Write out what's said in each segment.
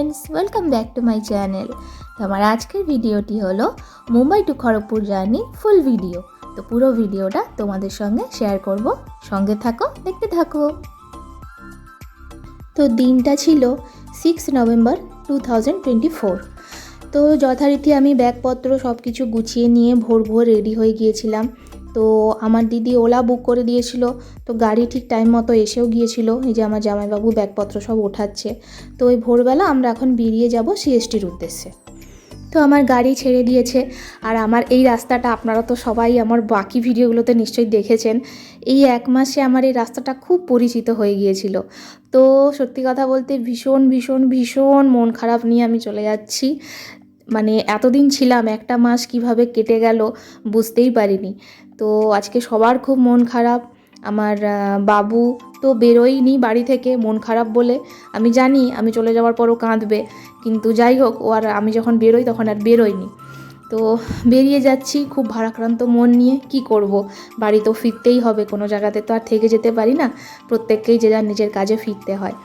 Friends, welcome back to my channel. তো আমার আজকের ভিডিওটি হলো Mumbai to Kharagpur journey full video. তো পুরো ভিডিওটা তোমাদের সঙ্গে শেয়ার করব, সঙ্গে থাকো, দেখতে থাকো। তো দিনটা ছিল 6 নভেম্বর 2024। তো যথারীতি আমি ব্যাগপত্র সব কিছু গুছিয়ে নিয়ে ভোর ভোর রেডি হয়ে গিয়েছিলাম। তো আমার দিদি ওলা বুক করে দিয়েছিল, তো গাড়ি ঠিক টাইম মতো এসেও গিয়েছিল। এই যে আমার জামাইবাবু ব্যাগপত্র সব ওঠাচ্ছে। তো ওই ভোরবেলা আমরা এখন বেরিয়ে যাব সিএসটির উদ্দেশ্যে। তো আমার গাড়ি ছেড়ে দিয়েছে। আর আমার এই রাস্তাটা আপনারা তো সবাই আমার বাকি ভিডিওগুলোতে নিশ্চয়ই দেখেছেন। এই 1 মাসে আমার এই রাস্তাটা খুব পরিচিত হয়ে গিয়েছিল। তো সত্যি কথা বলতে ভীষণ ভীষণ ভীষণ মন খারাপ নিয়ে আমি চলে যাচ্ছি। মানে এতদিন ছিলাম, 1 মাস কিভাবে কেটে গেল বুঝতেই পারিনি। তো আজকে সবার খুব মন খারাপ। আমার বাবু তো বেরোয়নি বাড়ি থেকে মন খারাপ বলে। আমি জানি আমি চলে যাওয়ার পরও কাঁদবে, কিন্তু যাই হোক, ও আর আমি যখন বেরোই তখন আর বেরোয়নি। তো বেরিয়ে যাচ্ছি খুব ভারাক্রান্ত মন নিয়ে। কি করব, বাড়ি তো ফিরতেই হবে, কোনো জায়গাতে তো আর থেকে যেতে পারি না, প্রত্যেককেই যে যার নিজের কাজে ফিরতে হয়।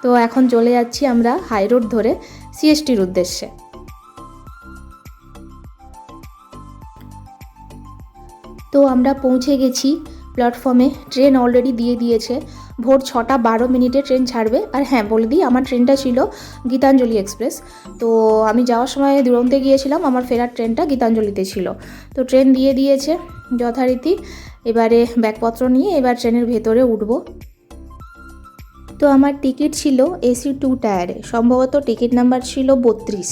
তো এখন চলে যাচ্ছি আমরা হাই রোড ধরে সিএসটির উদ্দেশ্যে। তো আমরা পৌঁছে গেছি প্ল্যাটফর্মে। ট্রেন অলরেডি দিয়ে দিয়েছে, ভোর 6:12 ট্রেন ছাড়বে। আর হ্যাঁ, বলে দিই, আমার ট্রেনটা ছিল গীতাঞ্জলি এক্সপ্রেস। তো আমি যাওয়ার সময় দুরন্তে গিয়েছিলাম, আমার ফেরার ট্রেনটা গীতাঞ্জলিতে ছিল। তো ট্রেন দিয়ে দিয়েছে যথারীতি। এবারে ব্যাগপত্র নিয়ে এবার ট্রেনের ভেতরে উঠব। তো আমার টিকিট ছিল এসি 2 টায়ারে, সম্ভবত টিকিট নাম্বার ছিল 32।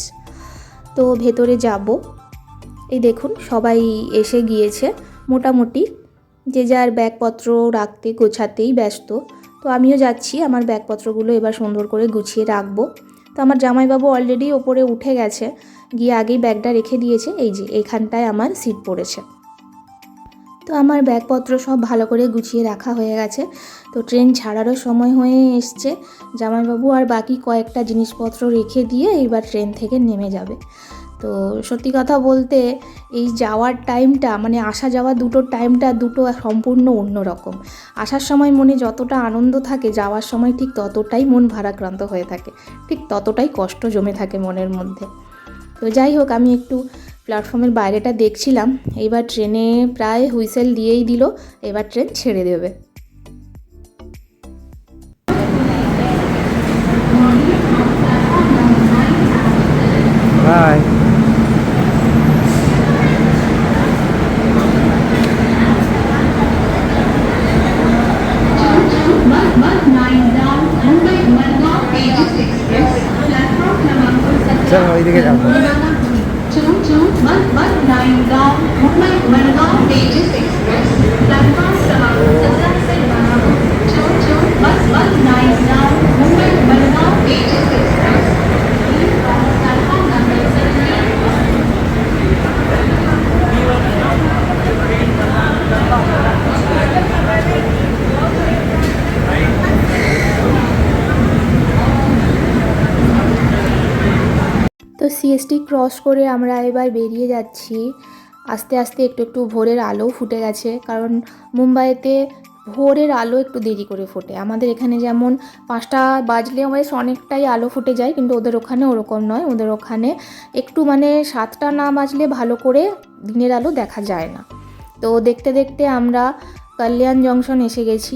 তো ভেতরে যাব। এই দেখুন সবাই এসে গিয়েছে মোটামুটি, যে যার ব্যাগপত্র রাখতে গোছাতেই ব্যস্ত। তো আমিও যাচ্ছি, আমার ব্যাগপত্রগুলো এবার সুন্দর করে গুছিয়ে রাখবো। তো আমার জামাইবাবু অলরেডি ওপরে উঠে গেছে, গিয়ে আগেই ব্যাগটা রেখে দিয়েছে। এই যে এখানটায় আমার সিট পড়েছে। তো আমার ব্যাগপত্র সব ভালো করে গুছিয়ে রাখা হয়ে গেছে। তো ট্রেন ছাড়ারও সময় হয়ে এসছে। জামাইবাবু আর বাকি কয়েকটা জিনিসপত্র রেখে দিয়ে এবার ট্রেন থেকে নেমে যাবে। তো সত্যি কথা বলতে এই যাওয়ার টাইমটা, মানে আসা যাওয়া দুটোর টাইমটা দুটো সম্পূর্ণ অন্যরকম। আসার সময় মনে যতটা আনন্দ থাকে, যাওয়ার সময় ঠিক ততটাই মন ভারাক্রান্ত হয়ে থাকে, ঠিক ততটাই কষ্ট জমে থাকে মনের মধ্যে। তো যাই হোক, আমি একটু প্ল্যাটফর্মের বাইরেটা দেখছিলাম। এইবার ট্রেনে প্রায় হুইসেল দিয়েই দিল, এবার ট্রেন ছেড়ে দেবে। বাই। চলো ওইদিকে যাবো। তো সিএসটি ক্রস করে আমরা এবার বেরিয়ে যাচ্ছি। আস্তে আস্তে একটু একটু ভোরের আলো ফুটে গেছে, কারণ মুম্বাইতে ভোরের আলো একটু দেরি করে ফোটে। আমাদের এখানে যেমন 5টা বাজলে বেশ অনেকটাই আলো ফুটে যায়, কিন্তু ওদের ওখানে ওরকম নয়। ওদের ওখানে একটু মানে 7টা না বাজলে ভালো করে দিনের আলো দেখা যায় না। তো দেখতে দেখতে আমরা কল্যাণ জংশন এসে গেছি।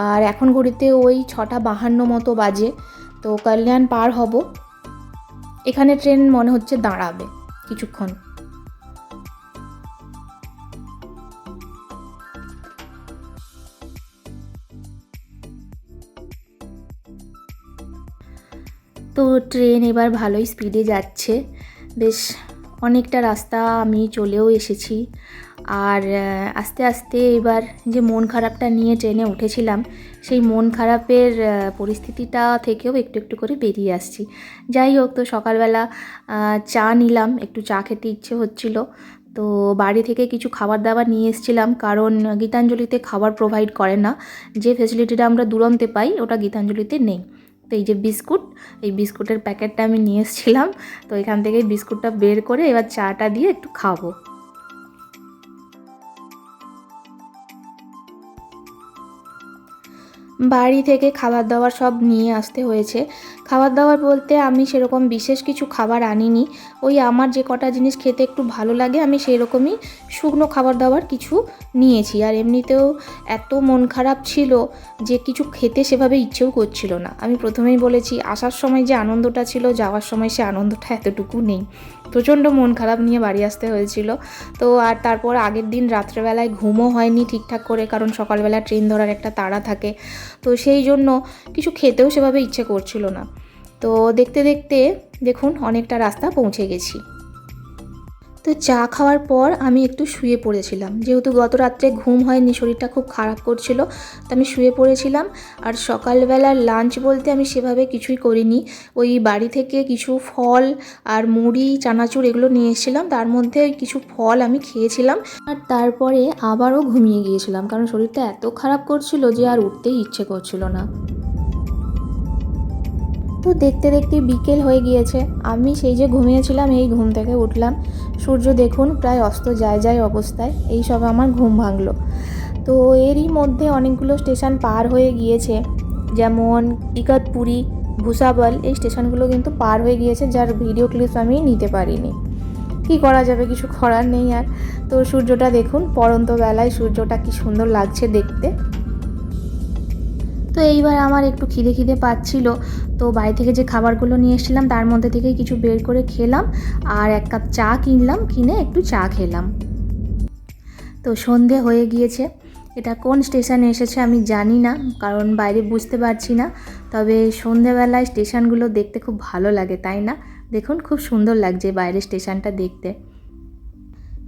আর এখন ঘড়িতে ওই 6:52 মতো বাজে। তো কল্যাণ পার হব। এখানে ট্রেন মনে হচ্ছে দাঁড়াবে কিছুক্ষণ। তো ট্রেন এবার ভালোই স্পিডে যাচ্ছে, বেশ অনেকটা রাস্তা আমি চলেও এসেছি। আর আস্তে আস্তে এবার যে মন খারাপটা নিয়ে ট্রেনে উঠেছিলাম, সেই মন খারাপের পরিস্থিতিটা থেকেও একটু একটু করে বেরিয়ে আসছি। যাই হোক, তো সকালবেলা চা নিলাম, একটু চা খেতে ইচ্ছে হচ্ছিল। তো বাড়ি থেকে কিছু খাবার দাবার নিয়ে এসেছিলাম, কারণ গীতাঞ্জলিতে খাবার প্রোভাইড করে না। যে ফ্যাসিলিটিটা আমরা দুরন্তে পাই ওটা গীতাঞ্জলিতে নেই। তো এই যে বিস্কুট, এই বিস্কুটের প্যাকেটটা আমি নিয়ে এসেছিলাম। তো এখান থেকে বিস্কুটটা বের করে এবার চাটা দিয়ে একটু খাবো। বাড়ি থেকে খাবার দাবার সব নিয়ে আসতে হয়েছে। খাবার দাবার বলতে আমি সেরকম বিশেষ কিছু খাবার আনিনি, ওই আমার যে কটা জিনিস খেতে একটু ভালো লাগে আমি সেই রকমই শুকনো খাবার দাবার কিছু নিয়েছি। আর এমনিতেও এত মন খারাপ ছিল যে কিছু খেতে সেভাবে ইচ্ছেও করছিল না। আমি প্রথমেই বলেছি আসার সময় যে আনন্দটা ছিল যাওয়ার সময় সে আনন্দটা এতটুকু নেই। প্রচণ্ড মন খারাপ নিয়ে বাড়ি আসতে হয়েছিল। তো আর তারপর আগের দিন রাত্রেবেলায় ঘুমও হয়নি ঠিকঠাক করে, কারণ সকালবেলা ট্রেন ধরার একটা তাড়া থাকে। তো সেই জন্য কিছু খেতেও সেভাবে ইচ্ছে করছিল না। তো দেখতে দেখতে দেখুন অনেকটা রাস্তা পৌঁছে গেছি। তো চা খাওয়ার পর আমি একটু শুয়ে পড়েছিলাম, যেহেতু গত রাত্রে ঘুম হয়নি, শরীরটা খুব খারাপ করছিল, তো আমি শুয়ে পড়েছিলাম। আর সকালবেলার লাঞ্চ বলতে আমি সেভাবে কিছুই করিনি, ওই বাড়ি থেকে কিছু ফল আর মুড়ি চানাচুর এগুলো নিয়ে এসেছিলাম, তার মধ্যে ওই কিছু ফল আমি খেয়েছিলাম। আর তারপরে আবারও ঘুমিয়ে গিয়েছিলাম, কারণ শরীরটা এত খারাপ করছিল যে আর উঠতেই ইচ্ছে করছিল না। তো দেখতে দেখতে বিকেল হয়ে গিয়েছে, আমি সেই যে ঘুমিয়েছিলাম এই ঘুম থেকে উঠলাম। সূর্য দেখুন প্রায় অস্ত যায় যায় অবস্থায়, এই সব আমার ঘুম ভাঙলো। তো এরই মধ্যে অনেকগুলো স্টেশন পার হয়ে গিয়েছে, যেমন ইগতপুরি, ভুসাবল, এই স্টেশনগুলো কিন্তু পার হয়ে গিয়েছে, যার ভিডিও ক্লিপ আমি নিতে পারিনি। কী করা যাবে, কিছু করার নেই আর। তো সূর্যটা দেখুন, পড়ন্ত বেলায় সূর্যটা কি সুন্দর লাগছে দেখতে। তো এইবার আমার একটু খিদে খিদে পাচ্ছিল, তো বাড়ি থেকে যে খাবারগুলো নিয়ে এসেছিলাম তার মধ্যে থেকে কিছু বের করে খেলাম, আর এক কাপ চা কিনলাম, কিনে একটু চা খেলাম। তো সন্ধে হয়ে গিয়েছে। এটা কোন স্টেশনে এসেছে আমি জানি না, কারণ বাইরে বুঝতে পারছি না, তবে সন্ধেবেলায় স্টেশনগুলো দেখতে খুব ভালো লাগে, তাই না? দেখুন খুব সুন্দর লাগছে বাইরের স্টেশনটা দেখতে।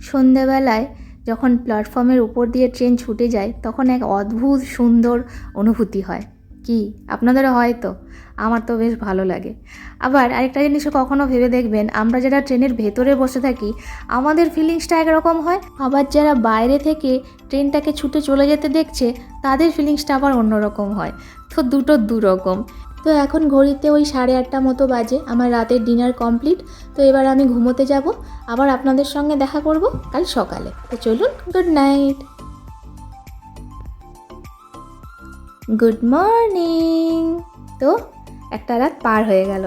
সন্ধেবেলায় যখন প্ল্যাটফর্মের উপর দিয়ে ট্রেন ছুটে যায় তখন এক অদ্ভুত সুন্দর অনুভূতি হয়। কি আপনাদেরও হয়? তো আমার তো বেশ ভালো লাগে। আবার আরেকটা জিনিসও কখনো ভেবে দেখবেন, আমরা যারা ট্রেনের ভেতরে বসে থাকি আমাদের ফিলিংসটা একরকম হয়, আবার যারা বাইরে থেকে ট্রেনটাকে ছুটে চলে যেতে দেখছে তাদের ফিলিংসটা আবার অন্যরকম হয়। তো দুটো দুরকম। তো এখন ঘড়িতে ওই 8:30 মতো বাজে, আমার রাতের ডিনার কমপ্লিট। তো এবার আমি ঘুমোতে যাব, আবার আপনাদের সঙ্গে দেখা করব কাল সকালে। তো চলুন, গুড নাইট। Good morning. তো একটা রাত পার হয়ে গেল,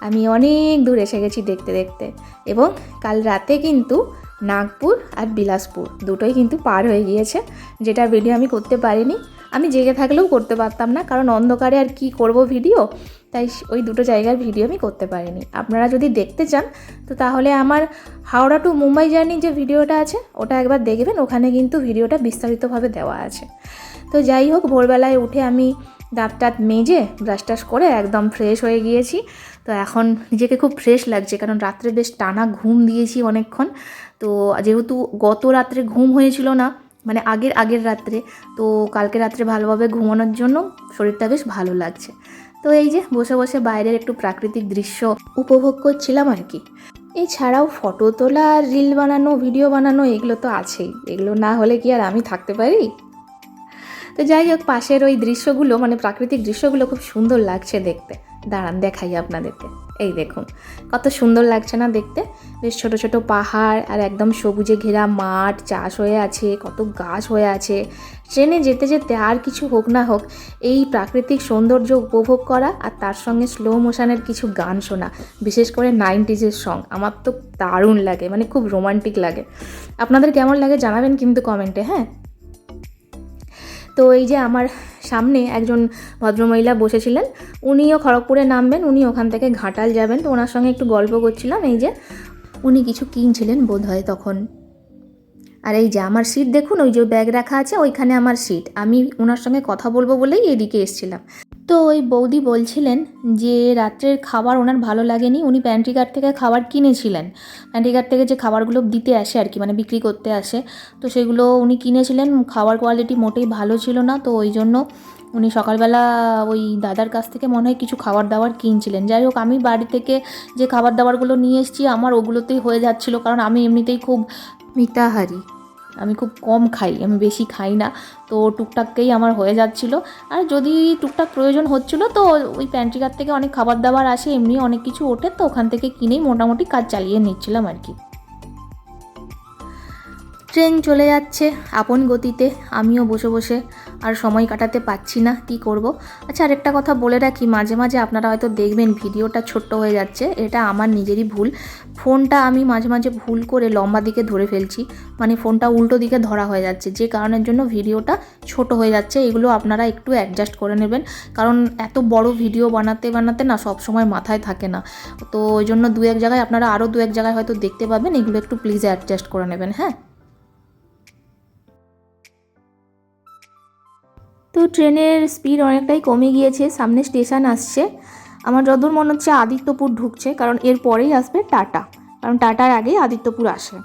আমি অনেক দূর এসে গেছি দেখতে দেখতে, এবং কাল রাতে কিন্তু নাগপুর আর বিলাসপুর দুটোই কিন্তু পার হয়ে গিয়েছে, যেটার ভিডিও আমি করতে পারিনি। আমি জেগে থাকলেও করতে পারতাম না, কারণ অন্ধকারে আর কি করব ভিডিও, তাই ওই দুটো জায়গার ভিডিও আমি করতে পারিনি। আপনারা যদি দেখতে চান তো তাহলে আমার হাওড়া টু মুম্বাই জার্নি যে ভিডিওটা আছে ওটা একবার দেখবেন, ওখানে কিন্তু ভিডিওটা বিস্তারিতভাবে দেওয়া আছে। তো যাই হোক, ভোরবেলায় উঠে আমি দাঁত টাত মেজে ব্রাশ টাশ করে একদম ফ্রেশ হয়ে গিয়েছি। তো এখন নিজেকে খুব ফ্রেশ লাগছে, কারণ রাত্রে বেশ টানা ঘুম দিয়েছি অনেকক্ষণ। তো যেহেতু গত রাত্রে ঘুম হয়েছিল না, মানে আগের রাত্রে, তো কালকে রাত্রে ভালোভাবে ঘুমানোর জন্য শরীরটা বেশ ভালো লাগছে। তো এই যে বসে বসে বাইরের একটু প্রাকৃতিক দৃশ্য উপভোগ করছিলাম আর কি। এছাড়াও ফটো তোলা, রিল বানানো, ভিডিও বানানো এগুলো তো আছেই, এগুলো না হলে কি আর আমি থাকতে পারি? তো যাই হোক, পাশের ওই দৃশ্যগুলো মানে প্রাকৃতিক দৃশ্যগুলো খুব সুন্দর লাগছে দেখতে। দাঁড়ান দেখাই আপনাদেরকে, এই দেখুন কত সুন্দর লাগছে না দেখতে। বেশ ছোট ছোট পাহাড় আর একদম সবুজে ঘেরা মাঠ, চাষ হয়ে আছে, কত গাছ হয়ে আছে। ট্রেনে যেতে যেতে আর কিছু হোক না হোক এই প্রাকৃতিক সৌন্দর্য উপভোগ করা, আর তার সঙ্গে স্লো মোশনের কিছু গান শোনা, বিশেষ করে 90s সং আমার তো দারুণ লাগে, মানে খুব রোমান্টিক লাগে। আপনাদের কেমন লাগে জানাবেন কিন্তু কমেন্টে, হ্যাঁ। তো এই যে আমার সামনে একজন ভদ্রমহিলা বসেছিলেন, উনিও খড়গপুরে নামবেন, উনি ওখান থেকে ঘাটাল যাবেন। তো ওনার সঙ্গে একটু গল্প করছিলাম, এই যে উনি কিছু কিনছিলেন বোধ হয় তখন। আর এই যে আমার সিট দেখুন, ওই যে ব্যাগ রাখা আছে ওইখানে আমার সিট, আমি ওনার সঙ্গে কথা বলবো বলেই এদিকে এসেছিলাম। তো ওই বৌদি বলছিলেন যে রাত্রের খাবার ওনার ভালো লাগেনি, উনি প্যান্ট্রি কার্ট থেকে খাবার কিনেছিলেন, প্যান্ট্রি কার্ট থেকে যে খাবারগুলো দিতে আসে আর কি, মানে বিক্রি করতে আসে, তো সেগুলো উনি কিনেছিলেন, খাবার কোয়ালিটি মোটেই ভালো ছিল না। তো ওই জন্য উনি সকালবেলা ওই দাদার কাছ থেকে মনে হয় কিছু খাবার দাবার কিনছিলেন। যাই হোক, আমি বাড়ি থেকে যে খাবার দাবারগুলো নিয়ে এসেছি আমার ওগুলোতেই হয়ে যাচ্ছিলো, কারণ আমি এমনিতেই খুব মিতাহারি, আমি খুব কম খাই, আমি বেশি খাই না, তো টুকটাককেই আমার হয়ে যাচ্ছিলো। আর যদি টুকটাক প্রয়োজন হচ্ছিলো তো ওই প্যান্ট্রি কার্ট থেকে অনেক খাবার দাবার আসে, এমনি অনেক কিছু ওঠে, তো ওখান থেকে কিনেই মোটামুটি কাজ চালিয়ে নিচ্ছিলাম আর কি। ট্রেন চলে যাচ্ছে আপন গতিতে, আমিও বসে বসে আর সময় কাটাতে পারছি না, কি করব। আচ্ছা, আরেকটা কথা বলে রাখি, মাঝে মাঝে আপনারা হয়তো দেখবেন ভিডিওটা ছোট্ট হয়ে যাচ্ছে, এটা আমার নিজেরই ভুল। ফোনটা আমি মাঝে মাঝে ভুল করে লম্বা দিকে ধরে ফেলছি, মানে ফোনটা উল্টো দিকে ধরা হয়ে যাচ্ছে, যে কারণের জন্য ভিডিওটা ছোট হয়ে যাচ্ছে। এগুলো আপনারা একটু অ্যাডজাস্ট করে নেবেন, কারণ এত বড় ভিডিও বানাতে বানাতে না সব সময় মাথায় থাকে না, তো ওই জন্য দু এক জায়গায় আপনারা আরও দু এক জায়গায় হয়তো দেখতে পাবেন, এগুলো একটু প্লিজ অ্যাডজাস্ট করে নেবেন। হ্যাঁ, তো ট্রেনের স্পিড অনেকটাই কমে গিয়েছে, সামনে স্টেশন আসছে। আমার যতদূর মনে হচ্ছে আদিত্যপুর ঢুকছে, কারণ এর পরেই আসবে টাটা, কারণ টাটার আগেই আদিত্যপুর আসে।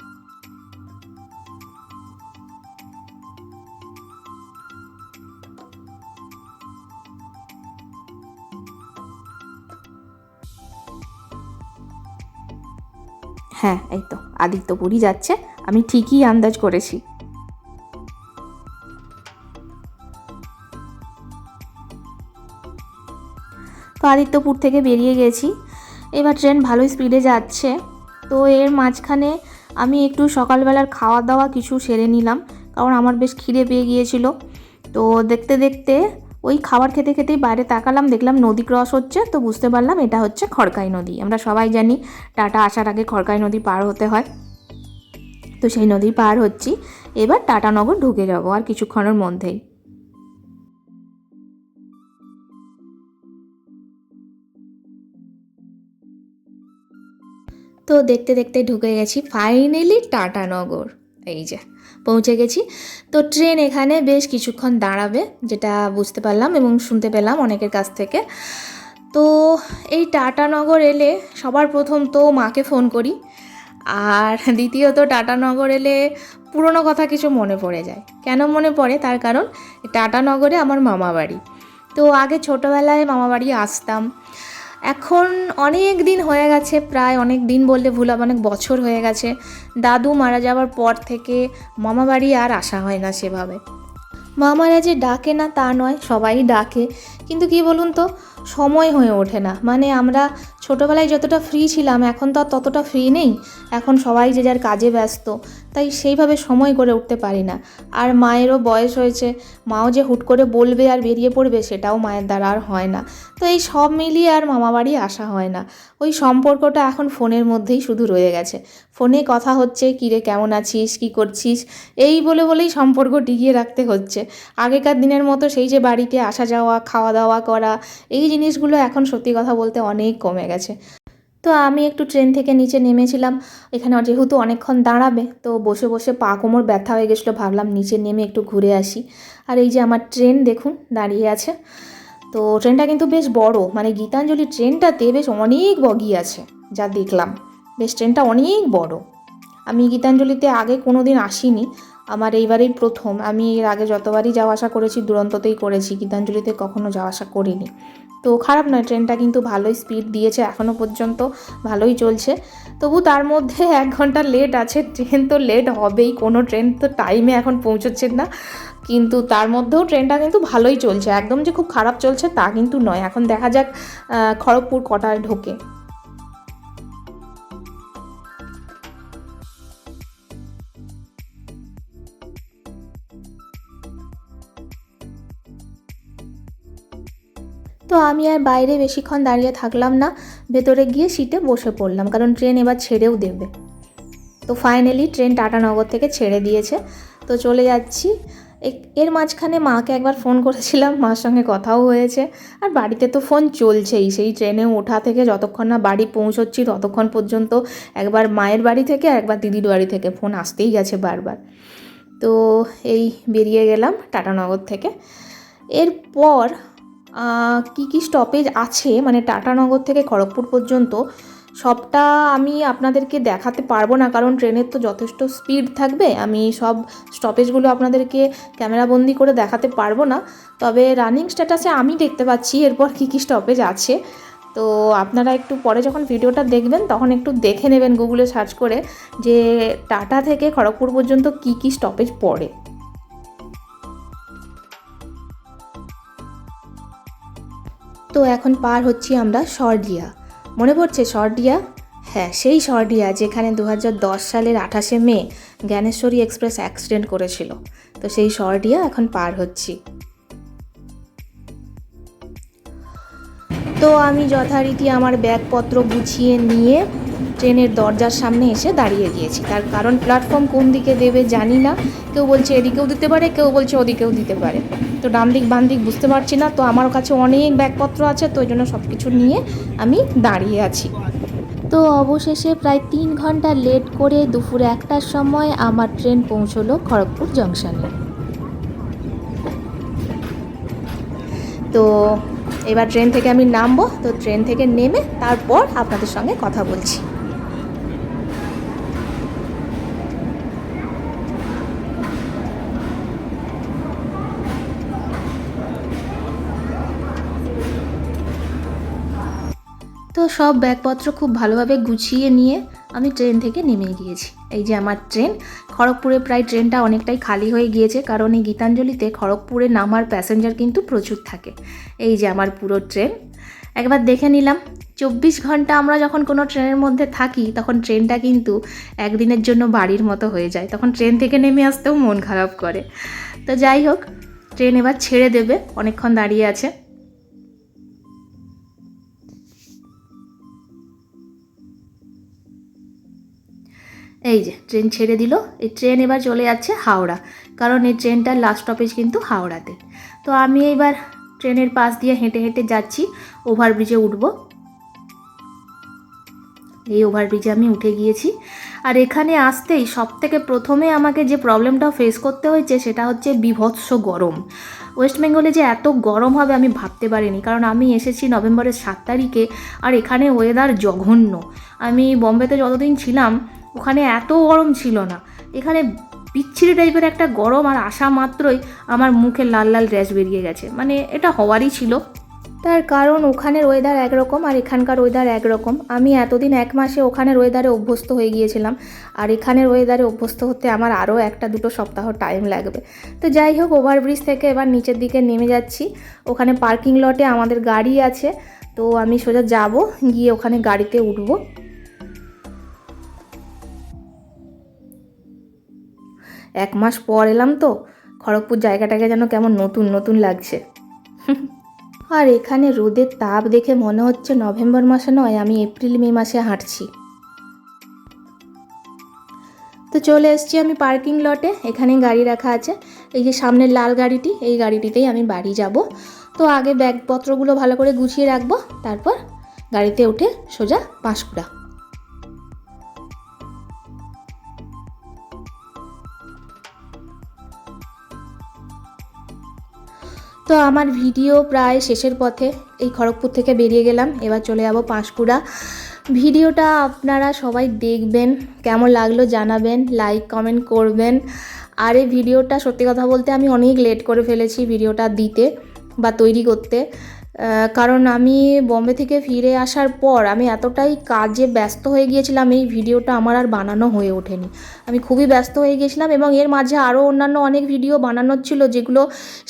হ্যাঁ, এই তো আদিত্যপুরই যাচ্ছে, আমি ঠিকই আন্দাজ করেছি। তো আদিত্যপুর থেকে বেরিয়ে গেছি, এবার ট্রেন ভালোই স্পিডে যাচ্ছে। তো এর মাঝখানে আমি একটু সকালবেলার খাওয়া দাওয়া কিছু সেরে নিলাম, কারণ আমার বেশ খিদে পেয়ে গিয়েছিল। তো দেখতে দেখতে ওই খাবার খেতে খেতেই বাইরে তাকালাম, দেখলাম নদী ক্রস হচ্ছে, তো বুঝতে পারলাম এটা হচ্ছে খড়কাই নদী। আমরা সবাই জানি টাটা আসার আগে খড়কাই নদী পার হতে হয়, তো সেই নদী পার হচ্ছি। এবার টাটানগর ঢুকে যাব আর কিছুক্ষণের মধ্যেই। তো দেখতে দেখতে ঢুকে গেছি ফাইনালি টাটানগর, এই যে পৌঁছে গেছি। তো ট্রেন এখানে বেশ কিছুক্ষণ দাঁড়াবে, যেটা বুঝতে পারলাম এবং শুনতে পেলাম অনেকের কাছ থেকে। তো এই টাটানগর এলে সবার প্রথম তো মাকে ফোন করি, আর দ্বিতীয়ত টাটানগর এলে পুরনো কথা কিছু মনে পড়ে যায়। কেন মনে পড়ে, তার কারণ টাটানগরে আমার মামা বাড়ি। তো আগে ছোটোবেলায় মামা বাড়ি আসতাম, এখন অনেক দিন হয়ে গেছে, প্রায় অনেক দিন বললে ভুল হবে, অনেক বছর হয়ে গেছে। দাদু মারা যাওয়ার পর থেকে মামা বাড়ি আর আসা হয় না সেভাবে। মামারা যে ডাকে না তা নয়, সবাই ডাকে, কিন্তু কি বলুন তো, সময় হয়ে ওঠে না। মানে আমরা ছোটোবেলায় যতটা ফ্রি ছিলাম এখন তো আর ততটা ফ্রি নেই, এখন সবাই যে যার কাজে ব্যস্ত, তাই সেইভাবে সময় করে উঠতে পারি না। আর মায়েরও বয়স হয়েছে, মাও যে হুট করে বলবে আর বেরিয়ে পড়বে সেটাও মায়ের দ্বারা আর হয় না। তো এই সব মিলিয়ে আর মামাবাড়ি আসা হয় না। ওই সম্পর্কটা এখন ফোনের মধ্যেই শুধু রয়ে গেছে, ফোনে কথা হচ্ছে, কিরে কেমন আছিস, কী করছিস, এই বলে বলেই সম্পর্ক টিকিয়ে রাখতে হচ্ছে। আগেকার দিনের মতো সেই যে বাড়িতে আসা যাওয়া, খাওয়া দাওয়া করা, এই জিনিসগুলো এখন সত্যি কথা বলতে অনেক কমে গেছে। তো আমি একটু ট্রেন থেকে নিচে নেমেছিলাম, এখানে যেহেতু অনেকক্ষণ দাঁড়াবে, তো বসে বসে পা কোমর ব্যথা হয়ে গেছিলো, ভাবলাম নিচে নেমে একটু ঘুরে আসি। আর এই যে আমার ট্রেন দেখুন দাঁড়িয়ে আছে। তো ট্রেনটা কিন্তু বেশ বড়, মানে গীতাঞ্জলি ট্রেনটাতে বেশ অনেক বগি আছে, যা দেখলাম বেশ ট্রেনটা অনেক বড়। আমি গীতাঞ্জলিতে আগে কোনো দিন আসিনি, আমার এইবারেই প্রথম। আমি এর আগে যতবারই যাওয়া আসা করেছি দুরন্ততেই করেছি, গীতাঞ্জলিতে কখনো যাওয়া আসা করিনি। তো খারাপ নয়, ট্রেনটা কিন্তু ভালোই স্পিড দিয়েছে, এখনও পর্যন্ত ভালোই চলছে। তবু তার মধ্যে 1 ঘন্টা লেট আছে, ট্রেন তো লেট হবেই, কোনো ট্রেন তো টাইমে এখন পৌঁছচ্ছে না, কিন্তু তার মধ্যেও ট্রেনটা কিন্তু ভালোই চলছে, একদম যে খুব খারাপ চলছে তা কিন্তু নয়। এখন দেখা যাক খড়গপুর কটায় ঢোকে। তো আমি আর বাইরে বেশিক্ষণ দাঁড়িয়ে থাকলাম না, ভেতরে গিয়ে সিটে বসে পড়লাম, কারণ ট্রেন এবার ছেড়েও দেবে। তো ফাইনালি ট্রেন টাটানগর থেকে ছেড়ে দিয়েছে, তো চলে যাচ্ছি। এর মাঝখানে মাকে একবার ফোন করেছিলাম, মার সঙ্গে কথাও হয়েছে। আর বাড়িতে তো ফোন চলছেই, সেই ট্রেনে ওঠা থেকে যতক্ষণ না বাড়ি পৌঁছচ্ছি ততক্ষণ পর্যন্ত একবার মায়ের বাড়ি থেকে একবার দিদির বাড়ি থেকে ফোন আসতেই গেছে বারবার। তো এই বেরিয়ে গেলাম টাটানগর থেকে। এরপর কি কি স্টপেজ আছে, মানে টাটানগর থেকে খড়গপুর পর্যন্ত সবটা আমি আপনাদেরকে দেখাতে পারবো না, কারণ ট্রেনের তো যথেষ্ট স্পিড থাকবে, আমি সব স্টপেজগুলো আপনাদেরকে ক্যামেরাবন্দি করে দেখাতে পারবো না। তবে রানিং স্ট্যাটাসে আমি দেখতে পাচ্ছি এরপর কি কি স্টপেজ আছে। তো আপনারা একটু পরে যখন ভিডিওটা দেখবেন তখন একটু দেখে নেবেন গুগলে সার্চ করে, যে টাটা থেকে খড়গপুর পর্যন্ত কি কি স্টপেজ পড়ে। তো এখন পার হচ্ছি আমরা সরডিয়া। মনে পড়ছে সরডিয়া? হ্যাঁ, সেই সরডিয়া যেখানে 2010 সালের 28শে মে জ্ঞানেশ্বরী এক্সপ্রেস অ্যাক্সিডেন্ট করেছিল। তো সেই সরডিয়া এখন পার হচ্ছি। তো আমি যথারীতি আমার ব্যাগপত্র গুছিয়ে নিয়ে ট্রেনের দরজার সামনে এসে দাঁড়িয়ে গিয়েছি। তার কারণ প্ল্যাটফর্ম কোন দিকে দেবে জানি না, কেউ বলছে এদিকেও দিতে পারে, কেউ বলছে ওদিকেও দিতে পারে। তো ডান দিক বাম দিক বুঝতে পারছি না। তো আমার কাছে অনেক ব্যাগপত্র আছে, তো ওই জন্য সব কিছু নিয়ে আমি দাঁড়িয়ে আছি। তো অবশেষে প্রায় 3 ঘন্টা লেট করে দুপুরে 1টার সময় আমার ট্রেন পৌঁছলো খড়গপুর জংশনে। তো এবার ট্রেন থেকে আমি নামবো। তো ট্রেন থেকে নেমে তারপর আপনাদের সঙ্গে কথা বলছি। তো সব ব্যাগপত্র খুব ভালোভাবে গুছিয়ে নিয়ে আমি ট্রেন থেকে নেমে গিয়েছি। এই যে আমার ট্রেন। খড়গপুরে প্রায় ট্রেনটা অনেকটাই খালি হয়ে গিয়েছে, কারণ এই গীতাঞ্জলিতে খড়গপুরে নামার প্যাসেঞ্জার কিন্তু প্রচুর থাকে। এই যে আমার পুরো ট্রেন একবার দেখে নিলাম। 24 ঘন্টা আমরা যখন কোনো ট্রেনের মধ্যে থাকি তখন ট্রেনটা কিন্তু একদিনের জন্য বাড়ির মতো হয়ে যায়, তখন ট্রেন থেকে নেমে আসতেও মন খারাপ করে। তো যাই হোক, ট্রেন এবার ছেড়ে দেবে, অনেকক্ষণ দাঁড়িয়ে আছে। এই যে ট্রেন ছেড়ে দিল। এই ট্রেন এবার চলে যাচ্ছে হাওড়া, কারণ এই ট্রেনটার লাস্ট স্টপেজ কিন্তু হাওড়াতে। তো আমি এবার ট্রেনের পাশ দিয়ে হেঁটে হেঁটে যাচ্ছি, ওভারব্রিজে উঠব। এই ওভারব্রিজে আমি উঠে গিয়েছি। আর এখানে আসতেই সবথেকে প্রথমে আমাকে যে প্রবলেমটা ফেস করতে হয়েছে সেটা হচ্ছে বিভৎস গরম। ওয়েস্ট বেঙ্গলে যে এত গরম হবে আমি ভাবতে পারিনি, কারণ আমি এসেছি নভেম্বরের 7 তারিখে, আর এখানে ওয়েদার জঘন্য। আমি বম্বেতে যতদিন ছিলাম ওখানে এত গরম ছিল না, এখানে বিচ্ছিরি টাইপের একটা গরম, আর আসা মাত্রই আমার মুখে লাল লাল র্যাশ বেরিয়ে গেছে। মানে এটা হওয়ারই ছিল, তার কারণ ওখানের ওয়েদার একরকম আর এখানকার ওয়েদার একরকম। আমি এতদিন 1 মাসে ওখানের ওয়েদারে অভ্যস্ত হয়ে গিয়েছিলাম, আর এখানের ওয়েদারে অভ্যস্ত হতে আমার আরও 1-2 সপ্তাহ টাইম লাগবে। তো যাই হোক, ওভারব্রিজ থেকে এবার নিচের দিকে নেমে যাচ্ছি। ওখানে পার্কিং লটে আমাদের গাড়ি আছে, তো আমি সোজা যাব, গিয়ে ওখানে গাড়িতে উঠবো। 1 মাস পর এলাম, তো খড়গপুর জায়গাটাকে যেন কেমন নতুন নতুন লাগছে। আর এখানে রোদের তাপ দেখে মনে হচ্ছে নভেম্বর মাসে নয়, আমি এপ্রিল মে মাসে হাঁটছি। তো চলে এসেছি আমি পার্কিং লটে, এখানে গাড়ি রাখা আছে। এই যে সামনের লাল গাড়িটি, এই গাড়িটিতেই আমি বাড়ি যাব। তো আগে ব্যাগপত্রগুলো ভালো করে গুছিয়ে রাখবো, তারপর গাড়িতে উঠে সোজা পাঁশকুড়া। তো আমার ভিডিও প্রায় শেষের পথে, এই খড়গপুর থেকে বেরিয়ে গেলাম, এবার চলে যাব পাঁশকুড়া। ভিডিওটা আপনারা সবাই দেখবেন, কেমন লাগলো জানাবেন, লাইক কমেন্ট করবেন। আর এই ভিডিওটা সত্যি কথা বলতে আমি অনেক লেট করে ফেলেছি ভিডিওটা দিতে বা তৈরি করতে, কারণ আমি বম্বে থেকে ফিরে আসার পর আমি এতটাই কাজে ব্যস্ত হয়ে গিয়েছিলাম, এই ভিডিওটা আমার আর বানানো হয়ে ওঠেনি। আমি খুবই ব্যস্ত হয়ে গিয়েছিলাম, এবং এর মাঝে আরও অন্যান্য অনেক ভিডিও বানানোর ছিল যেগুলো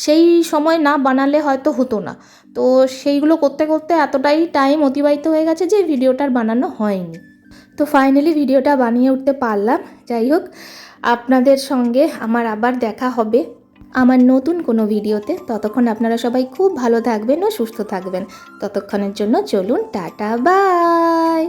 সেই সময় না বানালে হয়তো হতো না। তো সেইগুলো করতে করতে এতটাই টাইম অতিবাহিত হয়ে গেছে যে ভিডিওটা আর বানানো হয়নি। তো ফাইনালি ভিডিওটা বানিয়ে উঠতে পারলাম। যাই হোক, আপনাদের সঙ্গে আমার আবার দেখা হবে আমার নতুন কোনো ভিডিওতে। ততক্ষণ আপনারা সবাই খুব ভালো থাকবেন ও সুস্থ থাকবেন। ততক্ষণের জন্য চলুন, টাটা, বাই।